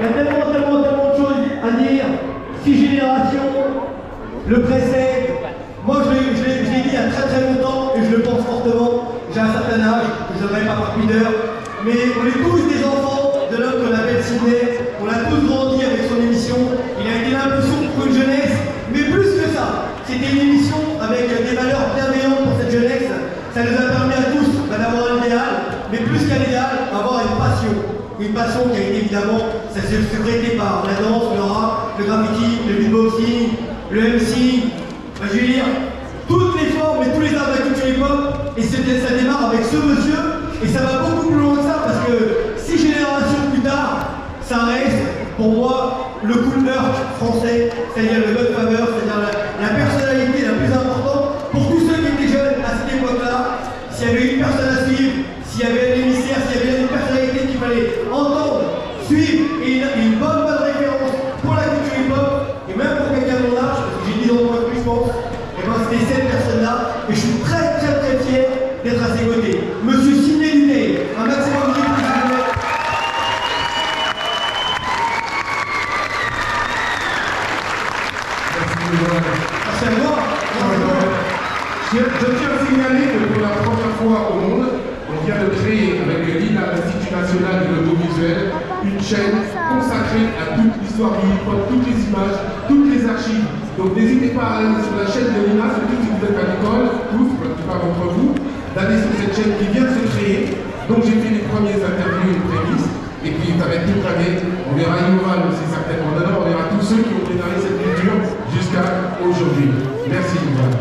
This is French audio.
Il y a tellement de choses à dire. 6 générations, le précède. Moi, je l'ai dit il y a très longtemps et je le pense fortement. J'ai un certain âge, je ne devrais pas par pudeur, mais on est tous des enfants de l'homme qu'on appelle Sidney. On a tous grandi avec son émission. Il a été l'impulsion pour une jeunesse, mais plus que ça. C'était une émission avec des valeurs bienveillantes pour cette jeunesse. Ça nous a permis à tous d'avoir un idéal, mais plus qu'un idéal, avoir une passion. Une passion qui a été évidemment, ça s'est traité par la danse, le rap, le graffiti, le beatboxing, le MC, je veux dire, toutes les formes et tous les arts de la culture hip-hop. Et ça démarre avec ce monsieur, et ça va beaucoup plus loin que ça, parce que 6 générations plus tard, ça reste pour moi le coup de meurtre français, c'est-à-dire le Godfather, c'est-à-dire la personnalité la plus importante pour tous ceux qui étaient jeunes à cette époque-là. S'il y avait une personne à suivre, s'il y avait un émissaire, s'il y avait une personnalité qu'il fallait entendre, suivre, et une bonne référence pour la culture hip-hop, et même pour quelqu'un de mon âge, parce que j'ai 10 ans de moins que lui, je pense, et ben c'était cette personne-là, et je suis très fier d'être à ses côtés. Monsieur Sidney Lunet, un maximum de s'il vous plaît. Merci à moi. Je tiens à signaler que pour la première fois au monde, on vient de créer avec l'INA, l'Institut National de l'Audiovisuel, une chaîne consacrée à toute l'histoire du hip-hop, toutes les images, toutes les archives. Donc n'hésitez pas à aller sur la chaîne de l'INA, surtout si vous êtes à l'école, tous, la plupart d'entre vous, d'aller sur cette chaîne qui vient de se créer. Donc j'ai fait les premiers interviews et prémices, et puis avec toute l'année, on verra Yoval aussi certainement. D'abord, on verra tous ceux qui ont préparé cette culture jusqu'à aujourd'hui. Merci Yoval.